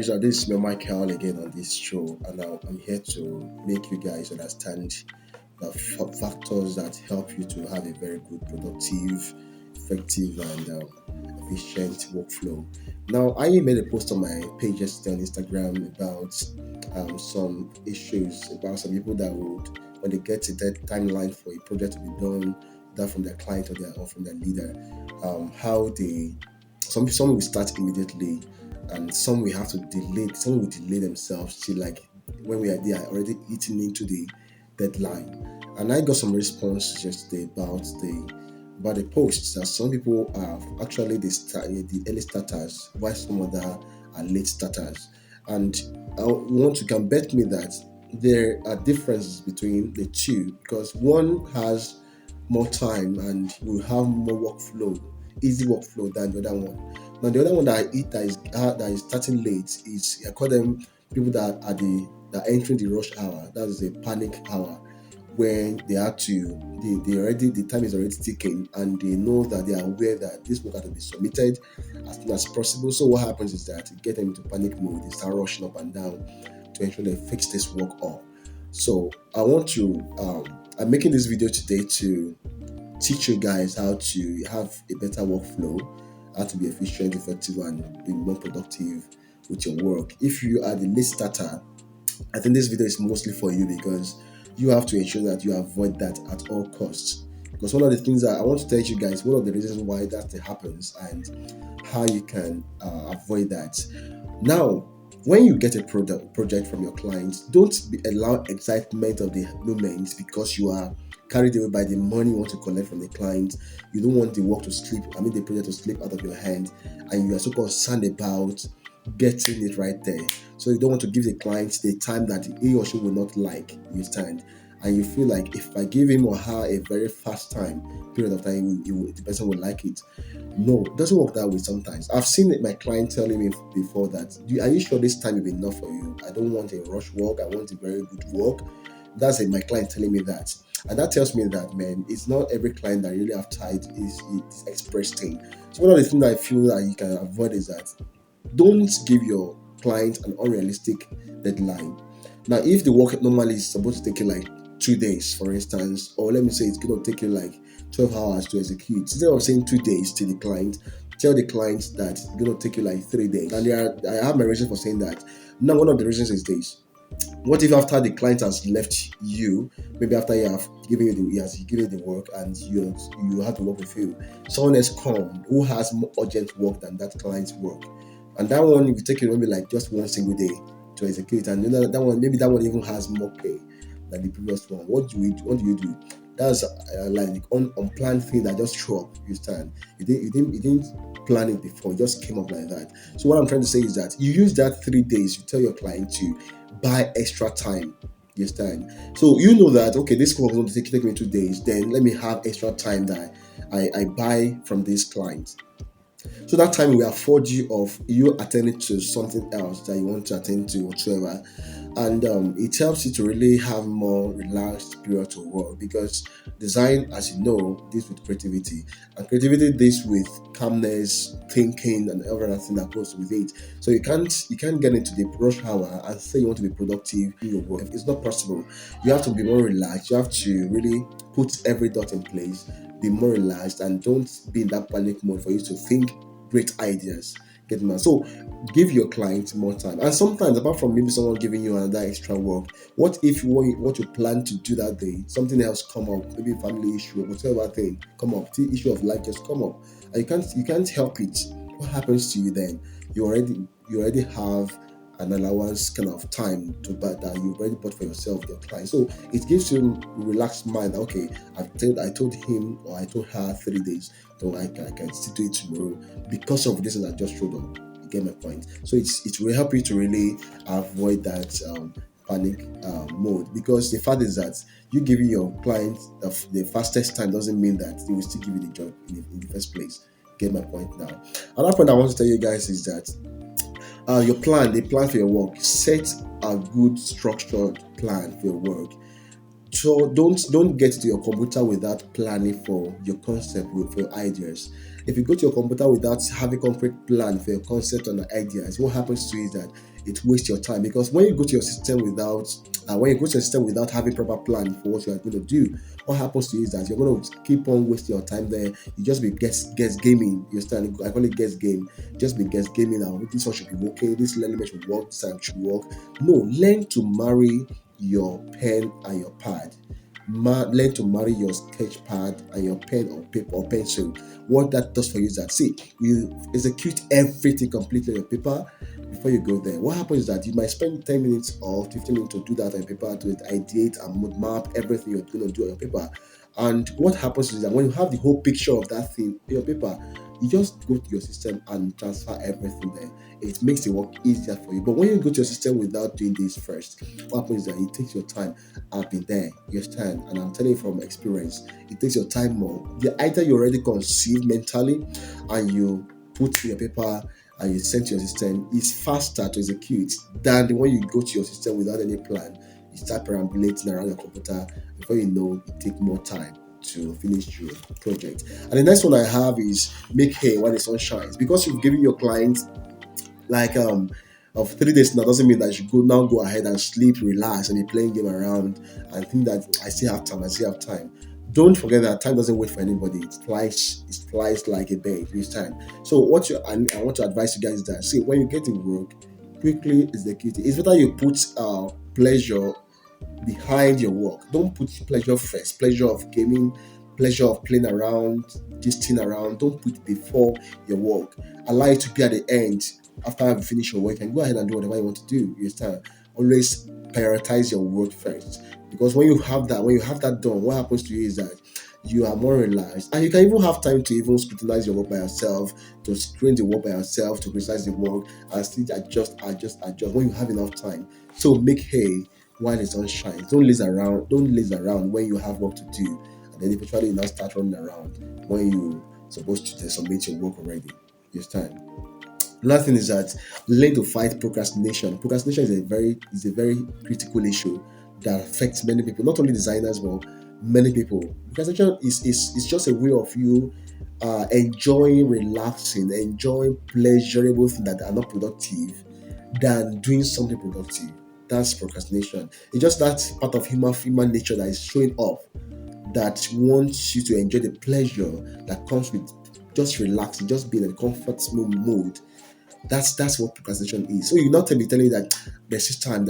guys, this is Michael again on this show, and I'm here to make you guys understand the factors that help you to have a very good, productive, effective, and efficient workflow. Now, I made a post on my page yesterday on Instagram about some issues about some people that would, when they get to that timeline for a project to be done, that from their client or from their leader, how they some will start immediately, and some will have to delay. Some will delay themselves till like when they are already eating into the deadline. And I got some response yesterday about the posts that some people are actually the early starters, while some other are late starters. And I want you can bet me that there are differences between the two, because one has more time and will have more workflow, easy workflow than the other one. Now the other one that I eat that is starting late is, I call them people that are entering the rush hour. That is a panic hour, when they have to they already, the time is already ticking, and they know that they are aware that this work has to be submitted as soon as possible. So what happens is that it get them into panic mode. They start rushing up and down to ensure they fix this work up. So I'm making this video today to teach you guys how to have a better workflow, how to be efficient, effective, and be more productive with your work. If you are the late starter, I think this video is mostly for you, because you have to ensure that you avoid that at all costs. Because one of the things that I want to tell you guys, one of the reasons why that happens and how you can avoid that. Now, when you get a project from your clients, don't allow excitement of the moment because you are carried away by the money you want to collect from the client. You don't want the work to slip, the project to slip out of your hand, and you are so concerned about getting it right there. So you don't want to give the client the time that he or she will not like, you stand. And you feel like if I give him or her a very fast period of time, the person will like it. No, it doesn't work that way sometimes. I've seen my client telling me before that, are you sure this time will be enough for you? I don't want a rush work. I want a very good work. That's my client telling me that. And that tells me that, man, it's not every client that really have tight is express thing. So one of the things I feel that you can avoid is that don't give your client an unrealistic deadline. Now, if the work normally is supposed to take you like 2 days, for instance, or let me say it's going to take you like 12 hours to execute, instead of saying 2 days to the client, tell the client that it's going to take you like 3 days. And I have my reason for saying that. Now, one of the reasons is this. What if after the client has left you, maybe after he has given you the work and you have to work with you, someone else come who has more urgent work than that client's work, and that one will take you maybe like just one single day to execute, and that one even has more pay than the previous one. What do you do? That's like unplanned thing that just show up. You stand. You didn't plan it before. It just came up like that. So what I'm trying to say is that you use that 3 days. You tell your client to buy extra time. You stand. So you know that, okay, this work is going to take me 2 days. Then let me have extra time that I buy from this client. So that time will afford you of you attending to something else that you want to attend to whatsoever. And it helps you to really have more relaxed period to work, because design, as you know, deals with creativity, and creativity deals with calmness, thinking, and every other thing that goes with it. So you can't get into the rush hour and say you want to be productive in your work. It's not possible. You have to be more relaxed. You have to really put every dot in place, be more relaxed, and don't be in that panic mode for you to think great ideas. Get me? So give your client more time. And sometimes, apart from maybe someone giving you another extra work, what if what you plan to do that day, something else come up, maybe a family issue or whatever thing come up, the issue of life just come up, and you can't help it. What happens to you then? You already have an allowance kind of time to buy that you already bought for yourself, your client. So it gives you a relaxed mind. Okay, I told him or I told her 3 days, so I can still do it tomorrow because of this that just showed up. You get my point? So it will help you to really avoid that panic mode, because the fact is that you giving your client the fastest time doesn't mean that they will still give you the job in the first place. Get my point now? Another point I want to tell you guys is that the plan for your work. Set a good structured plan for your work. So don't get to your computer without planning for your concept, for your ideas. If you go to your computer without having a concrete plan for your concept and ideas, what happens to you is that it wastes your time. Because when you go to your system without having proper plan for what you are going to do, what happens to you is that you're going to keep on wasting your time there. You just be guess gaming. You understand? I call it guess game. Just be guess gaming now. This one should be okay. This element should work. This time should work. No, learn to marry your pen and your pad. Learn to marry your sketch pad and your pen or paper or pencil. What that does for you is that, see, you execute everything completely on your paper before you go there. What happens is that you might spend 10 minutes or 15 minutes to do that on your paper, to ideate and map everything you're going to do on your paper. And what happens is that when you have the whole picture of that thing in your paper, you just go to your system and transfer everything there. It makes the work easier for you. But when you go to your system without doing this first, what happens is that it takes your time. I've been there, you understand, and I'm telling you from experience, it takes your time more. Either you already conceive mentally and you put in your paper and you send to your system, it's faster to execute than when you go to your system without any plan. You start perambulating around your computer. Before you know, it takes more time to finish your project. And the next one I have is make hay while the sun shines. Because you've given your clients like of 3 days now, doesn't mean that you go ahead and sleep, relax, and be playing game around and think that I still have time. Don't forget that time doesn't wait for anybody. It flies like a bird this time. So I want to advise you guys is that, see, when you get in work, quickly execute it. It's better you put pleasure behind your work. Don't put pleasure first. Pleasure of gaming, pleasure of playing around, gisting around. Don't put it before your work. Allow it to be at the end after you finish your work, and go ahead and do whatever you want to do. You understand? Always prioritize your work first. Because when you have that done, what happens to you is that you are more relaxed, and you can even have time to even scrutinize your work by yourself, to screen the work by yourself, to criticize the work, and still adjust when you have enough time. So make hay while the sun shines. Don't laze around when you have work to do, and then eventually you now start running around when you supposed to submit your work already. You understand? Another thing is that learn to fight procrastination. Procrastination is a very critical issue that affects many people, not only designers, but many people. Procrastination is just a way of you enjoying relaxing, enjoying pleasurable things that are not productive than doing something productive. That's procrastination. It's just that part of human nature that is showing off, that wants you to enjoy the pleasure that comes with just relaxing, just being in a comfort mode. That's what procrastination is. So you're not telling me that there's time,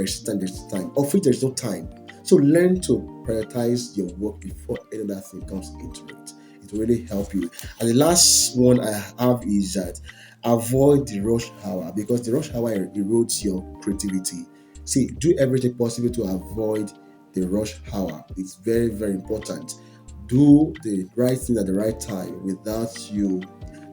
of which there's no time. So learn to prioritize your work before any other thing comes into it. It will really help you. And the last one I have is that avoid the rush hour, because the rush hour erodes your creativity. See, do everything possible to avoid the rush hour. It's very, very important. Do the right thing at the right time without you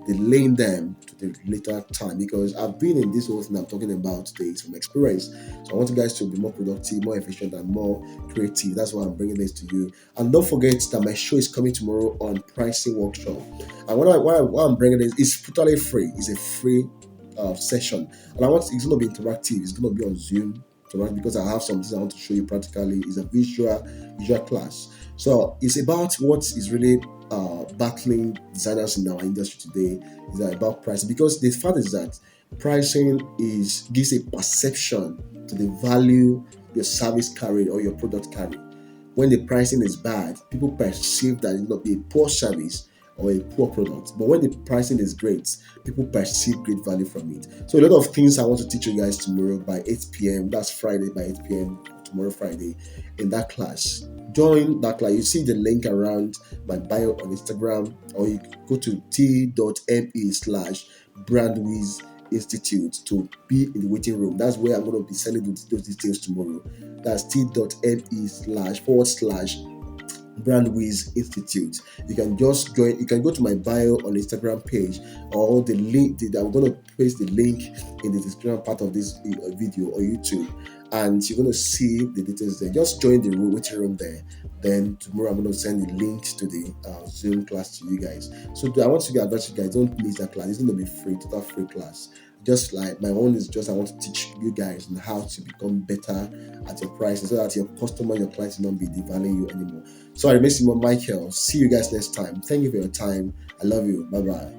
delaying them to the later time, because I've been in this whole thing I'm talking about today from experience. So I want you guys to be more productive, more efficient, and more creative. That's why I'm bringing this to you. And don't forget that my show is coming tomorrow on pricing workshop. And what I'm bringing this is totally free. It's a free session, and it's going to be interactive. It's going to be on Zoom, because I have some things I want to show you practically. It's a visual class. So it's about what is really battling designers in our industry today, is about pricing, because the fact is that pricing gives a perception to the value your service carried or your product carried. When the pricing is bad, people perceive that it will be a poor service or a poor product. But when the pricing is great, people perceive great value from it. So a lot of things I want to teach you guys tomorrow by 8 p.m. That's Friday by 8 p.m. tomorrow Friday in that class. Join that class. You see the link around my bio on Instagram, or you go to t.me/brandwiz Institute to be in the waiting room. That's where I'm going to be sending those details tomorrow. That's t.me/brandwiz Institute. You can just join. You can go to my bio on Instagram page, or the link. I'm going to paste the link in the description part of this video or YouTube, and you're going to see the details there. Just join the waiting room there. Then tomorrow I'm going to send the link to the Zoom class to you guys. So I want to advise you guys, don't miss that class. It's going to be free, total free class. Just like my own is just, I want to teach you guys on how to become better at your pricing, so that your customer, your clients will not be devaluing you anymore. So I remain Simon Michael. See you guys next time. Thank you for your time. I love you. Bye bye.